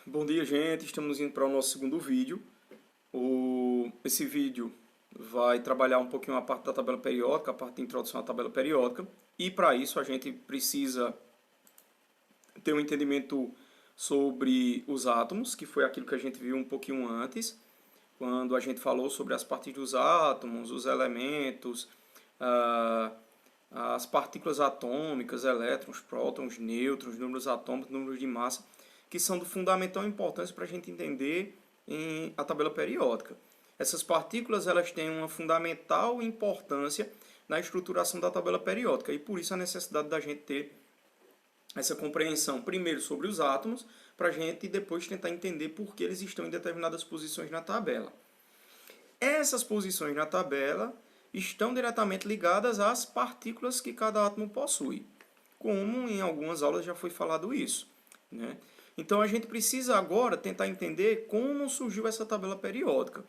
Bom dia, gente. Estamos indo para o nosso segundo vídeo. Esse vídeo vai trabalhar um pouquinho a parte da tabela periódica, a parte de introdução à tabela periódica. E para isso a gente precisa ter um entendimento sobre os átomos, que foi aquilo que a gente viu um pouquinho antes, quando a gente falou sobre as partes dos átomos, os elementos, as partículas atômicas, elétrons, prótons, nêutrons, números atômicos, números de massa, que são de fundamental importância para a gente entender a tabela periódica. Essas partículas elas têm uma fundamental importância na estruturação da tabela periódica e por isso a necessidade da gente ter essa compreensão primeiro sobre os átomos, para a gente depois tentar entender por que eles estão em determinadas posições na tabela. Essas posições na tabela estão diretamente ligadas às partículas que cada átomo possui, como em algumas aulas já foi falado isso, né? Então a gente precisa agora tentar entender como surgiu essa tabela periódica,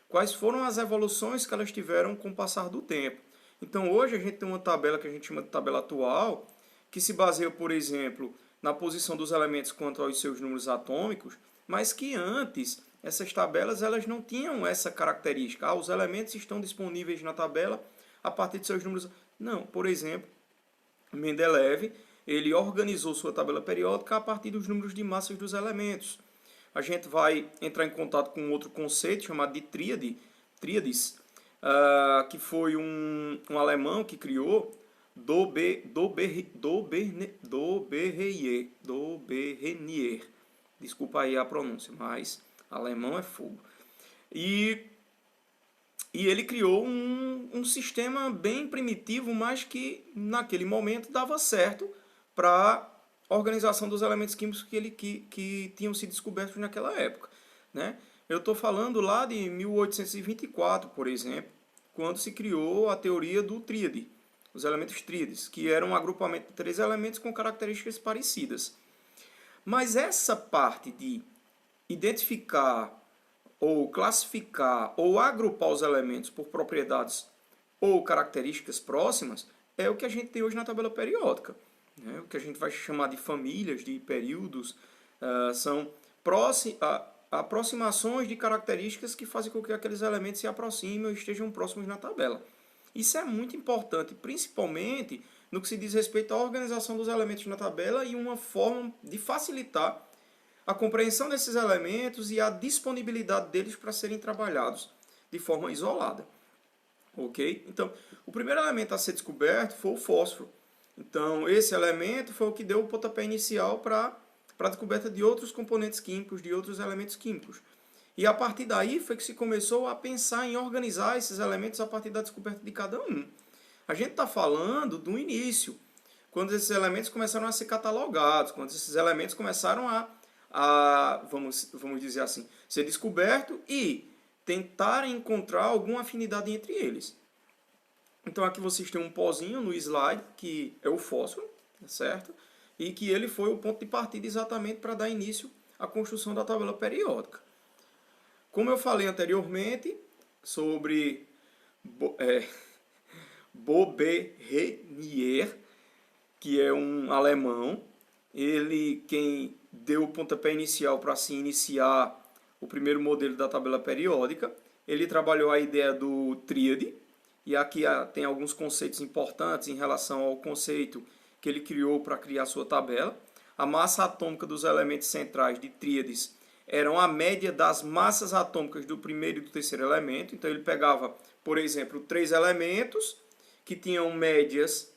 quais foram as evoluções que elas tiveram com o passar do tempo. Então hoje a gente tem uma tabela que a gente chama de tabela atual, que se baseia, por exemplo, na posição dos elementos quanto aos seus números atômicos, mas que antes essas tabelas elas não tinham essa característica. Os elementos estão disponíveis na tabela a partir de seus números. Não, por exemplo, Mendeleev ele organizou sua tabela periódica a partir dos números de massas dos elementos. A gente vai entrar em contato com outro conceito chamado de tríades, que foi um alemão que criou, Dobereinier. Desculpa aí a pronúncia, mas alemão é fogo. E ele criou um sistema bem primitivo, mas que naquele momento dava certo para a organização dos elementos químicos que tinham sido descobertos naquela época, né? Eu estou falando lá de 1824, por exemplo, quando se criou a teoria do tríade, os elementos tríades, que eram um agrupamento de 3 elementos com características parecidas. Mas essa parte de identificar ou classificar ou agrupar os elementos por propriedades ou características próximas é o que a gente tem hoje na tabela periódica, né? O que a gente vai chamar de famílias, de períodos, são aproximações de características que fazem com que aqueles elementos se aproximem ou estejam próximos na tabela. Isso é muito importante, principalmente no que se diz respeito à organização dos elementos na tabela e uma forma de facilitar a compreensão desses elementos e a disponibilidade deles para serem trabalhados de forma isolada. Ok? Então, o primeiro elemento a ser descoberto foi o fósforo. Então, esse elemento foi o que deu o pontapé inicial para a descoberta de outros componentes químicos, de outros elementos químicos. E a partir daí foi que se começou a pensar em organizar esses elementos a partir da descoberta de cada um. A gente está falando do início, quando esses elementos começaram a ser catalogados, quando esses elementos começaram vamos dizer assim, ser descoberto e tentar encontrar alguma afinidade entre eles. Então aqui vocês têm um pozinho no slide, que é o fósforo, certo? E que ele foi o ponto de partida exatamente para dar início à construção da tabela periódica. Como eu falei anteriormente sobre Dobereinier, que é um alemão, quem deu o pontapé inicial para se iniciar o primeiro modelo da tabela periódica. Ele trabalhou a ideia do tríade, e aqui tem alguns conceitos importantes em relação ao conceito que ele criou para criar sua tabela. A massa atômica dos elementos centrais de tríades eram a média das massas atômicas do primeiro e do terceiro elemento. Então ele pegava, por exemplo, 3 elementos que tinham médias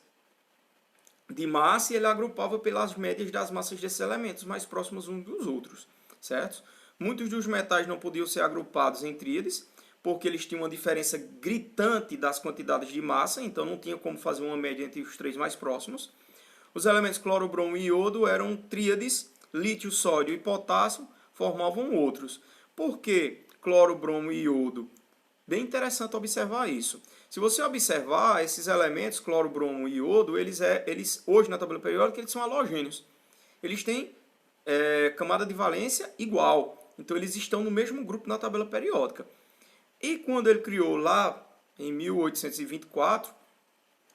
de massa e ele agrupava pelas médias das massas desses elementos mais próximos uns dos outros, certo? Muitos dos metais não podiam ser agrupados em tríades, porque eles tinham uma diferença gritante das quantidades de massa, então não tinha como fazer uma média entre os 3 mais próximos. Os elementos cloro, bromo e iodo eram tríades, lítio, sódio e potássio formavam outros. Por que cloro, bromo e iodo? Bem interessante observar isso. Se você observar, esses elementos, cloro, bromo e iodo, eles hoje na tabela periódica, eles são halogênios. Eles têm camada de valência igual. Então, eles estão no mesmo grupo na tabela periódica. E quando ele criou lá, em 1824,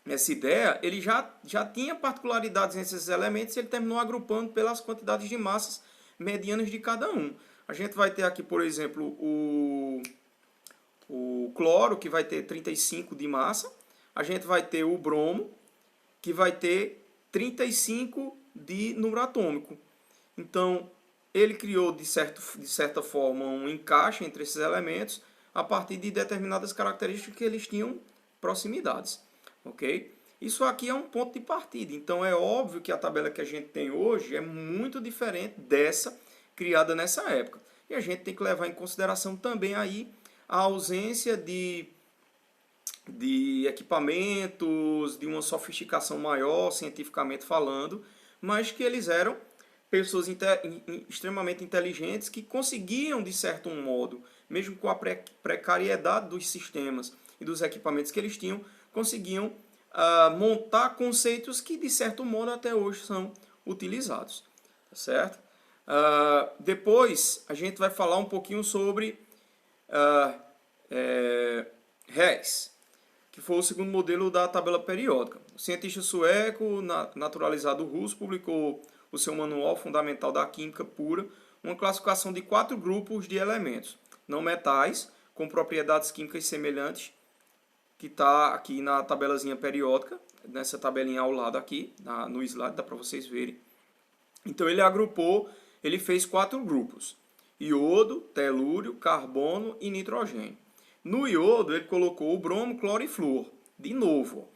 essa ideia, ele já tinha particularidades nesses elementos e ele terminou agrupando pelas quantidades de massas medianas de cada um. A gente vai ter aqui, por exemplo, o cloro, que vai ter 35 de massa. A gente vai ter o bromo, que vai ter 35 de número atômico. Então, ele criou, de certa forma, um encaixe entre esses elementos a partir de determinadas características que eles tinham proximidades. Ok? Isso aqui é um ponto de partida. Então, é óbvio que a tabela que a gente tem hoje é muito diferente dessa criada nessa época. E a gente tem que levar em consideração também aí a ausência de equipamentos, de uma sofisticação maior, cientificamente falando, mas que eles eram pessoas extremamente inteligentes que conseguiam, de certo modo, mesmo com a precariedade dos sistemas e dos equipamentos que eles tinham, conseguiam montar conceitos que, de certo modo, até hoje são utilizados. Tá certo? Depois, a gente vai falar um pouquinho sobre Hess, que foi o segundo modelo da tabela periódica. O cientista sueco, naturalizado russo, publicou o seu Manual Fundamental da Química Pura, uma classificação de 4 grupos de elementos não metais, com propriedades químicas semelhantes, que está aqui na tabelazinha periódica, nessa tabelinha ao lado aqui, no slide, dá para vocês verem. Então ele agrupou, ele fez 4 grupos: iodo, telúrio, carbono e nitrogênio. No iodo ele colocou o bromo, cloro e flúor. De novo,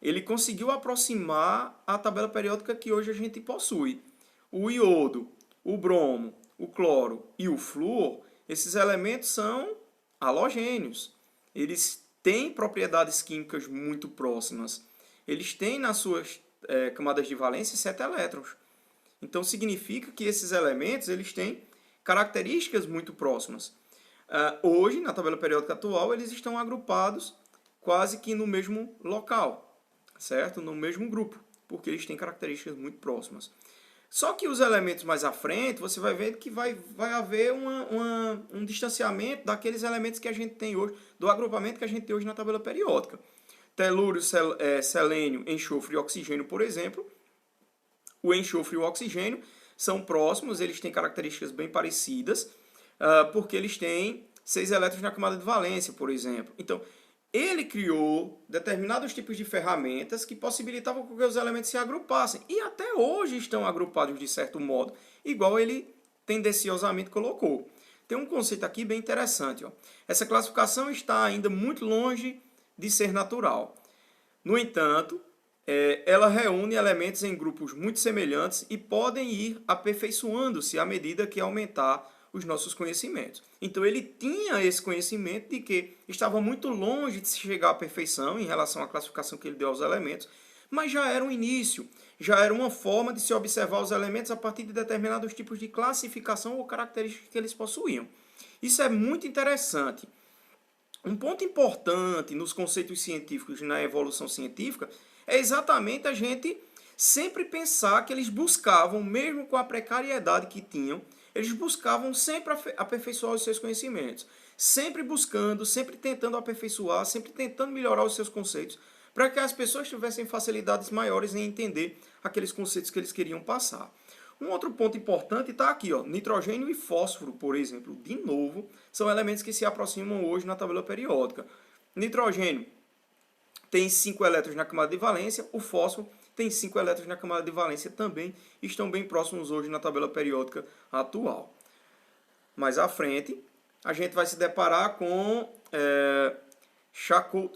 ele conseguiu aproximar a tabela periódica que hoje a gente possui. O iodo, o bromo, o cloro e o flúor, esses elementos são halogênios. Eles têm propriedades químicas muito próximas. Eles têm nas suas camadas de valência 7 elétrons. Então significa que esses elementos eles têm características muito próximas. Hoje, na tabela periódica atual, eles estão agrupados quase que no mesmo local, certo? No mesmo grupo, porque eles têm características muito próximas. Só que os elementos mais à frente, você vai ver que vai haver um distanciamento daqueles elementos que a gente tem hoje, do agrupamento que a gente tem hoje na tabela periódica. Telúrio, selênio, enxofre e oxigênio, por exemplo. O enxofre e o oxigênio são próximos, eles têm características bem parecidas, porque eles têm 6 elétrons na camada de valência, por exemplo. Então, ele criou determinados tipos de ferramentas que possibilitavam que os elementos se agrupassem. E até hoje estão agrupados de certo modo, igual ele tendenciosamente colocou. Tem um conceito aqui bem interessante. Ó. Essa classificação está ainda muito longe de ser natural. No entanto, ela reúne elementos em grupos muito semelhantes e podem ir aperfeiçoando-se à medida que aumentar os nossos conhecimentos. Então ele tinha esse conhecimento de que estava muito longe de se chegar à perfeição em relação à classificação que ele deu aos elementos, mas já era um início, já era uma forma de se observar os elementos a partir de determinados tipos de classificação ou características que eles possuíam. Isso é muito interessante. Um ponto importante nos conceitos científicos e na evolução científica é exatamente a gente sempre pensar que eles buscavam, mesmo com a precariedade que tinham, eles buscavam sempre aperfeiçoar os seus conhecimentos. Sempre buscando, sempre tentando aperfeiçoar, sempre tentando melhorar os seus conceitos, para que as pessoas tivessem facilidades maiores em entender aqueles conceitos que eles queriam passar. Um outro ponto importante está aqui, ó, nitrogênio e fósforo, por exemplo, de novo, são elementos que se aproximam hoje na tabela periódica. Nitrogênio tem 5 elétrons na camada de valência, o fósforo tem 5 elétrons na camada de valência também, estão bem próximos hoje na tabela periódica atual. Mais à frente, a gente vai se deparar com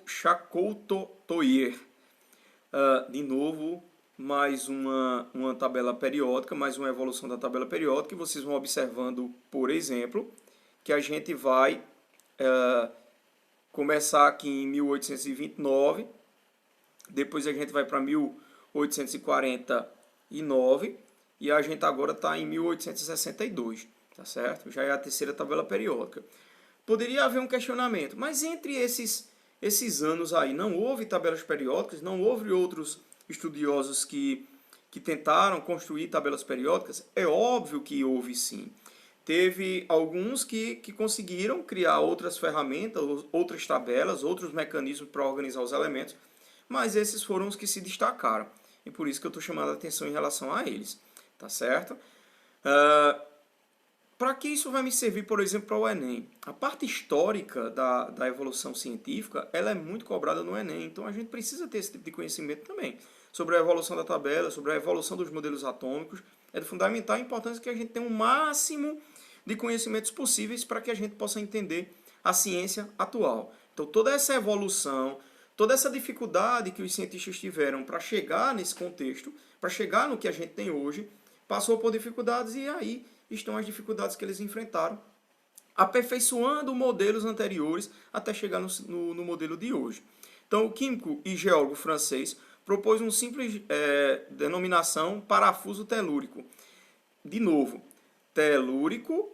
Chacoutoyer. De novo, mais uma tabela periódica, mais uma evolução da tabela periódica, e vocês vão observando, por exemplo, que a gente vai começar aqui em 1829, depois a gente vai para 1849 e a gente agora está em 1862, tá certo? Já é a terceira tabela periódica. Poderia haver um questionamento, mas entre esses anos aí não houve tabelas periódicas, não houve outros estudiosos que tentaram construir tabelas periódicas? É óbvio que houve sim. Teve alguns que conseguiram criar outras ferramentas, outras tabelas, outros mecanismos para organizar os elementos, mas esses foram os que se destacaram. E por isso que eu estou chamando a atenção em relação a eles. Tá certo? para que isso vai me servir, por exemplo, para o Enem? A parte histórica da evolução científica, ela é muito cobrada no Enem, então a gente precisa ter esse tipo de conhecimento também. Sobre a evolução da tabela, sobre a evolução dos modelos atômicos, é de fundamental importância que a gente tenha um máximo de conhecimentos possíveis para que a gente possa entender a ciência atual. Então toda essa evolução, toda essa dificuldade que os cientistas tiveram para chegar nesse contexto, para chegar no que a gente tem hoje, passou por dificuldades e aí estão as dificuldades que eles enfrentaram, aperfeiçoando modelos anteriores até chegar no modelo de hoje. Então, o químico e geólogo francês propôs um simples denominação parafuso telúrico. De novo, telúrico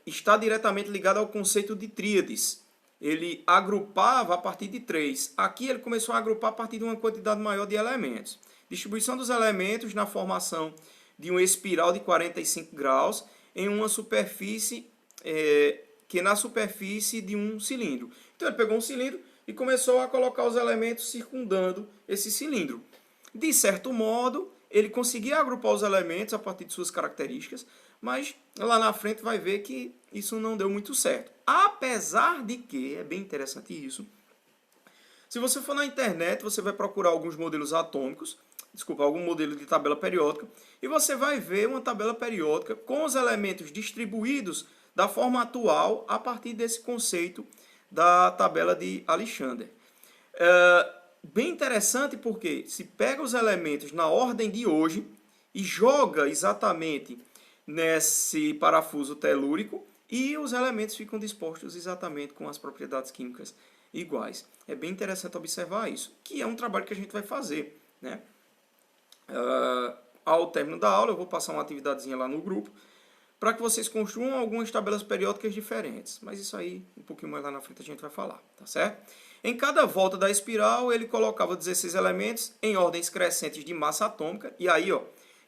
está diretamente ligado ao conceito de tríades. Ele agrupava a partir de 3. Aqui ele começou a agrupar a partir de uma quantidade maior de elementos. Distribuição dos elementos na formação de uma espiral de 45 graus em uma superfície que é na superfície de um cilindro. Então ele pegou um cilindro e começou a colocar os elementos circundando esse cilindro. De certo modo, ele conseguia agrupar os elementos a partir de suas características, mas lá na frente vai ver que isso não deu muito certo. Apesar de que, é bem interessante isso, se você for na internet, você vai procurar alguns modelos atômicos, algum modelo de tabela periódica, e você vai ver uma tabela periódica com os elementos distribuídos da forma atual a partir desse conceito da tabela de Alexander. Bem interessante porque se pega os elementos na ordem de hoje e joga exatamente nesse parafuso telúrico e os elementos ficam dispostos exatamente com as propriedades químicas iguais. É bem interessante observar isso, que é um trabalho que a gente vai fazer, né? Ao término da aula eu vou passar uma atividadezinha lá no grupo para que vocês construam algumas tabelas periódicas diferentes. Mas isso aí, um pouquinho mais lá na frente a gente vai falar, tá certo? Em cada volta da espiral ele colocava 16 elementos em ordens crescentes de massa atômica. E aí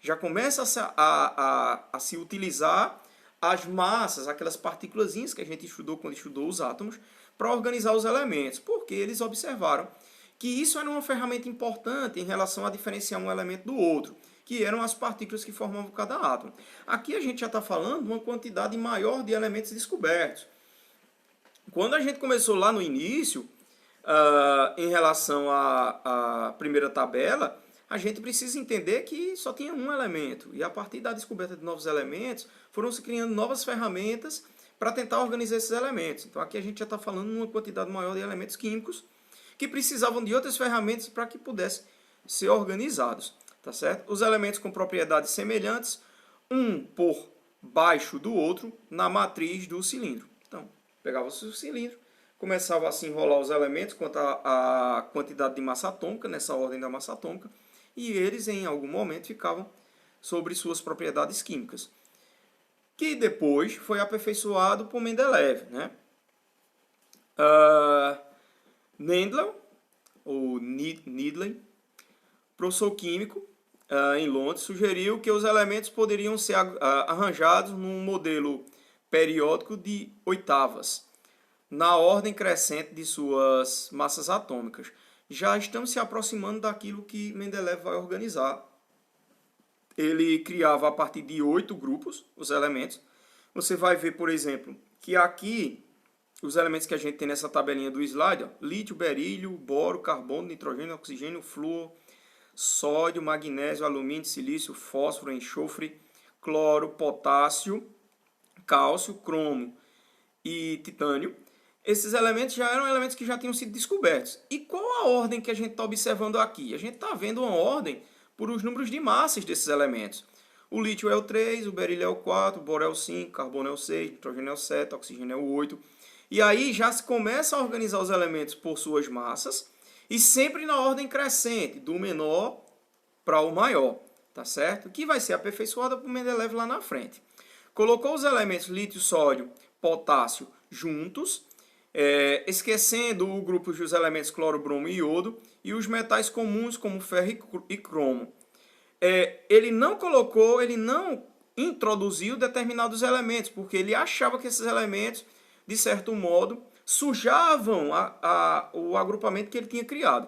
já começa a se utilizar as massas, aquelas partículazinhas que a gente estudou quando estudou os átomos, para organizar os elementos. Porque eles observaram que isso era uma ferramenta importante em relação a diferenciar um elemento do outro, que eram as partículas que formavam cada átomo. Aqui a gente já está falando de uma quantidade maior de elementos descobertos. Quando a gente começou lá no início, em relação à primeira tabela, a gente precisa entender que só tinha um elemento. E a partir da descoberta de novos elementos, foram se criando novas ferramentas para tentar organizar esses elementos. Então aqui a gente já está falando de uma quantidade maior de elementos químicos que precisavam de outras ferramentas para que pudessem ser organizados. Tá certo? Os elementos com propriedades semelhantes, um por baixo do outro, na matriz do cilindro. Então, pegava-se o cilindro, começava a se enrolar os elementos quanto à quantidade de massa atômica, nessa ordem da massa atômica, e eles, em algum momento, ficavam sobre suas propriedades químicas. Que depois foi aperfeiçoado por Mendeleev, né? Mendel, ou Needley, professor químico em Londres, sugeriu que os elementos poderiam ser arranjados num modelo periódico de oitavas, na ordem crescente de suas massas atômicas. Já estamos se aproximando daquilo que Mendeleev vai organizar. Ele criava a partir de 8 grupos os elementos. Você vai ver, por exemplo, que aqui os elementos que a gente tem nessa tabelinha do slide, lítio, berílio, boro, carbono, nitrogênio, oxigênio, flúor, sódio, magnésio, alumínio, silício, fósforo, enxofre, cloro, potássio, cálcio, cromo e titânio. Esses elementos já eram elementos que já tinham sido descobertos. E qual a ordem que a gente está observando aqui? A gente está vendo uma ordem por os números de massas desses elementos. O lítio é o 3, o berílio é o 4, o boro é o 5, carbono é o 6, nitrogênio é o 7, oxigênio é o 8. E aí já se começa a organizar os elementos por suas massas e sempre na ordem crescente, do menor para o maior, tá certo? Que vai ser aperfeiçoada por Mendeleev lá na frente. Colocou os elementos lítio, sódio, potássio juntos, esquecendo o grupo dos elementos cloro, bromo e iodo e os metais comuns como ferro e cromo. Ele não introduziu determinados elementos, porque ele achava que esses elementos, de certo modo, sujavam o agrupamento que ele tinha criado.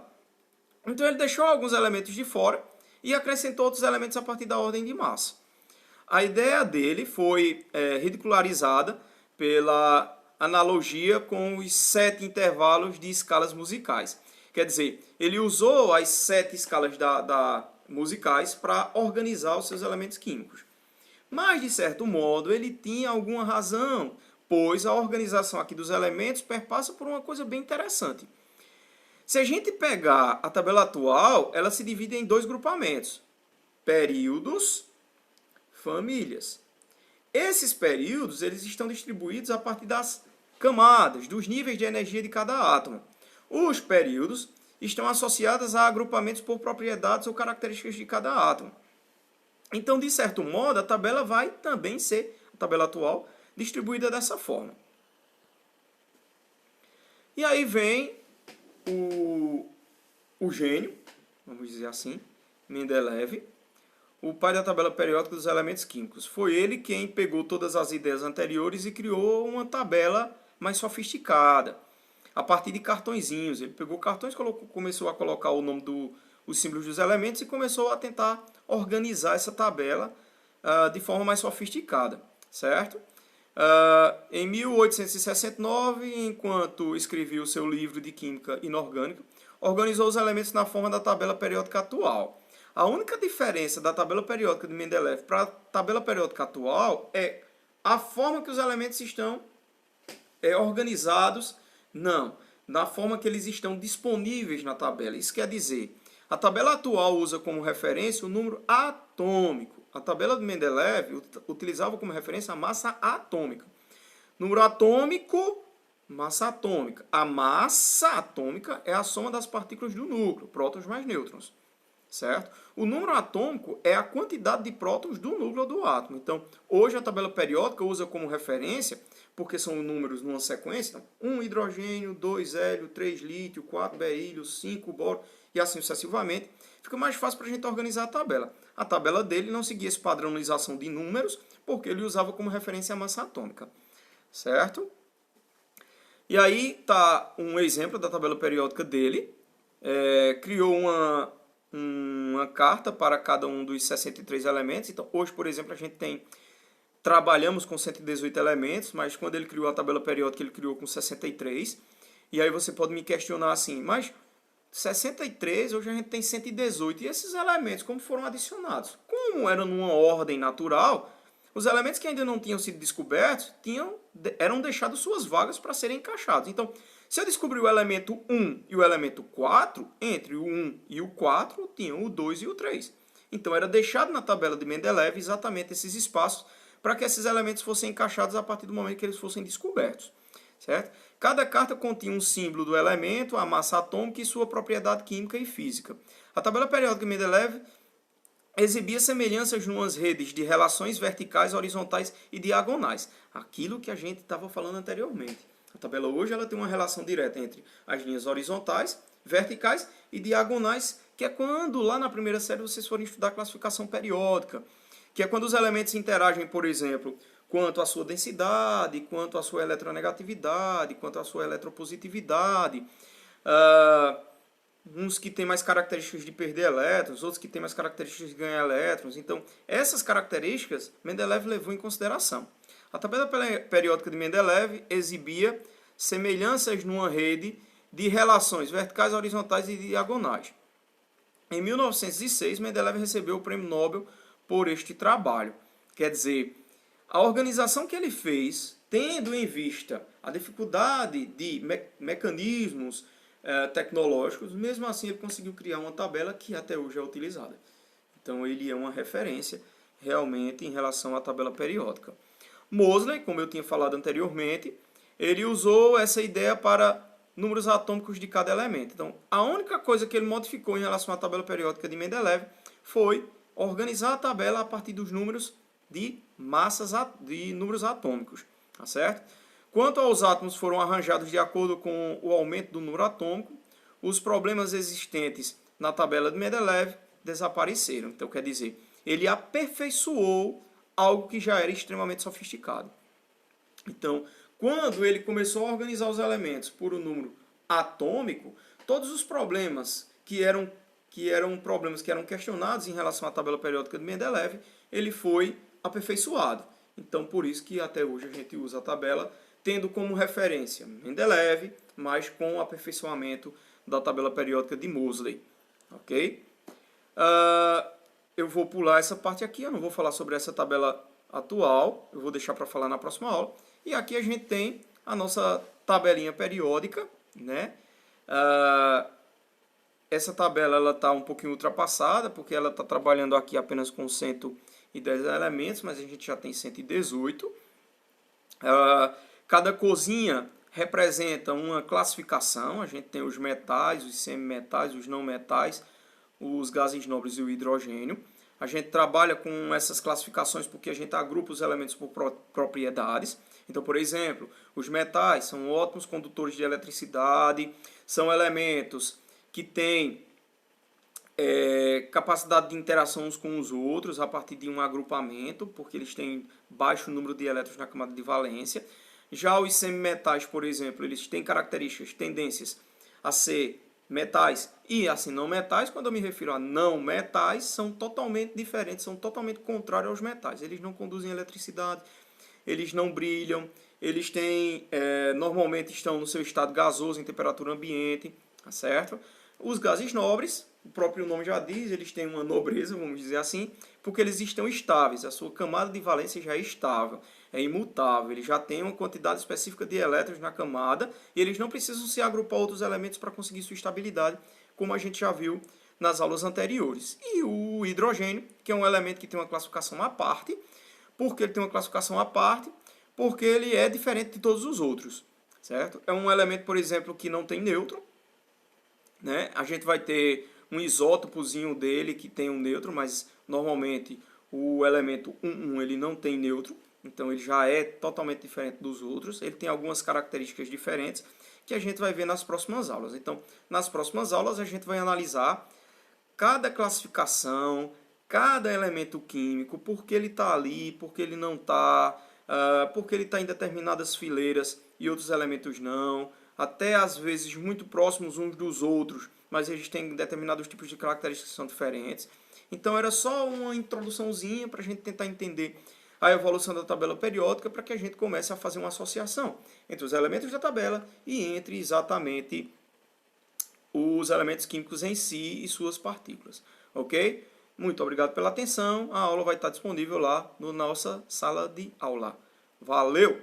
Então ele deixou alguns elementos de fora e acrescentou outros elementos a partir da ordem de massa. A ideia dele foi ridicularizada pela analogia com os 7 intervalos de escalas musicais. Quer dizer, ele usou as 7 escalas musicais para organizar os seus elementos químicos. Mas, de certo modo, ele tinha alguma razão, pois a organização aqui dos elementos perpassa por uma coisa bem interessante. Se a gente pegar a tabela atual, ela se divide em 2 grupamentos: períodos, famílias. Esses períodos eles estão distribuídos a partir das camadas, dos níveis de energia de cada átomo. Os períodos estão associados a agrupamentos por propriedades ou características de cada átomo. Então, de certo modo, a tabela vai também ser, a tabela atual, distribuída dessa forma. E aí vem o gênio, vamos dizer assim, Mendeleev, o pai da tabela periódica dos elementos químicos. Foi ele quem pegou todas as ideias anteriores e criou uma tabela mais sofisticada, a partir de cartõezinhos. Ele pegou cartões, começou a colocar o nome os símbolos dos elementos e começou a tentar organizar essa tabela de forma mais sofisticada, certo? Em 1869, enquanto escrevia o seu livro de Química Inorgânica, organizou os elementos na forma da tabela periódica atual. A única diferença da tabela periódica de Mendeleev para a tabela periódica atual é a forma que os elementos estão organizados, não, na forma que eles estão disponíveis na tabela. Isso quer dizer, a tabela atual usa como referência o número atômico. A tabela de Mendeleev utilizava como referência a massa atômica. Número atômico, massa atômica. A massa atômica é a soma das partículas do núcleo, prótons mais nêutrons. Certo? O número atômico é a quantidade de prótons do núcleo do átomo. Então, hoje a tabela periódica usa como referência, porque são números numa sequência, 1 hidrogênio, 2 hélio, 3 lítio, 4 berílio, 5 boro e assim sucessivamente. Fica mais fácil para a gente organizar a tabela. A tabela dele não seguia essa padronização de números, porque ele usava como referência a massa atômica. Certo? E aí está um exemplo da tabela periódica dele. Criou uma carta para cada um dos 63 elementos. Então, hoje, por exemplo, a gente trabalhamos com 118 elementos, mas quando ele criou a tabela periódica, ele criou com 63. E aí você pode me questionar assim, mas 63, hoje a gente tem 118. E esses elementos, como foram adicionados? Como eram numa ordem natural, os elementos que ainda não tinham sido descobertos eram deixados suas vagas para serem encaixados. Então, se eu descobrir o elemento 1 e o elemento 4, entre o 1 e o 4, tinham o 2 e o 3. Então, era deixado na tabela de Mendeleev exatamente esses espaços para que esses elementos fossem encaixados a partir do momento que eles fossem descobertos. Certo? Cada carta continha um símbolo do elemento, a massa atômica e sua propriedade química e física. A tabela periódica de Mendeleev exibia semelhanças numas redes de relações verticais, horizontais e diagonais. Aquilo que a gente estava falando anteriormente. A tabela hoje ela tem uma relação direta entre as linhas horizontais, verticais e diagonais, que é quando lá na primeira série vocês forem estudar classificação periódica, que é quando os elementos interagem, por exemplo, quanto à sua densidade, quanto à sua eletronegatividade, quanto à sua eletropositividade, uns que têm mais características de perder elétrons, outros que têm mais características de ganhar elétrons. Então, essas características Mendeleev levou em consideração. A tabela periódica de Mendeleev exibia semelhanças numa rede de relações verticais, horizontais e diagonais. Em 1906, Mendeleev recebeu o Prêmio Nobel por este trabalho. Quer dizer, a organização que ele fez, tendo em vista a dificuldade de mecanismos tecnológicos, mesmo assim ele conseguiu criar uma tabela que até hoje é utilizada. Então ele é uma referência realmente em relação à tabela periódica. Moseley, como eu tinha falado anteriormente, ele usou essa ideia para números atômicos de cada elemento. Então, a única coisa que ele modificou em relação à tabela periódica de Mendeleev foi organizar a tabela a partir dos números de números atômicos, tá certo? Quanto aos átomos foram arranjados de acordo com o aumento do número atômico, os problemas existentes na tabela de Mendeleev desapareceram. Então, quer dizer, ele aperfeiçoou algo que já era extremamente sofisticado. Então, quando ele começou a organizar os elementos por um número atômico, todos os problemas que eram questionados em relação à tabela periódica de Mendeleev, ele foi aperfeiçoado. Então, por isso que até hoje a gente usa a tabela tendo como referência Mendeleev, mas com o aperfeiçoamento da tabela periódica de Moseley. Ok? Eu vou pular essa parte aqui, eu não vou falar sobre essa tabela atual, eu vou deixar para falar na próxima aula. E aqui a gente tem a nossa tabelinha periódica, né? Essa tabela está um pouquinho ultrapassada, porque ela está trabalhando aqui apenas com 110 elementos, mas a gente já tem 118. Cada corzinha representa uma classificação. A gente tem os metais, os semimetais, os não metais, os gases nobres e o hidrogênio. A gente trabalha com essas classificações porque a gente agrupa os elementos por propriedades. Então, por exemplo, os metais são ótimos condutores de eletricidade, são elementos que têm capacidade de interação uns com os outros a partir de um agrupamento, porque eles têm baixo número de elétrons na camada de valência. Já os semimetais, por exemplo, eles têm características, tendências a ser metais e assim não metais. Quando eu me refiro a não metais, são totalmente diferentes, são totalmente contrários aos metais. Eles não conduzem eletricidade, eles não brilham, eles têm, normalmente estão no seu estado gasoso, em temperatura ambiente, tá certo? Os gases nobres, o próprio nome já diz, eles têm uma nobreza, vamos dizer assim, porque eles estão estáveis, a sua camada de valência já é estável, é imutável, eles já têm uma quantidade específica de elétrons na camada e eles não precisam se agrupar a outros elementos para conseguir sua estabilidade, como a gente já viu nas aulas anteriores. E o hidrogênio, que é um elemento que tem uma classificação à parte. Por que ele tem uma classificação à parte? Porque ele é diferente de todos os outros, certo? É um elemento, por exemplo, que não tem nêutron, né? A gente vai ter um isótopozinho dele que tem um nêutron, mas normalmente o elemento 1,1 ele não tem nêutron, então ele já é totalmente diferente dos outros. Ele tem algumas características diferentes que a gente vai ver nas próximas aulas. Então, nas próximas aulas a gente vai analisar cada classificação, cada elemento químico, por que ele está ali, por que ele não está, por que ele está em determinadas fileiras e outros elementos não, até às vezes muito próximos uns dos outros, mas eles têm determinados tipos de características que são diferentes. Então era só uma introduçãozinha para a gente tentar entender a evolução da tabela periódica, para que a gente comece a fazer uma associação entre os elementos da tabela e entre exatamente os elementos químicos em si e suas partículas. Ok? Muito obrigado pela atenção. A aula vai estar disponível lá na nossa sala de aula. Valeu!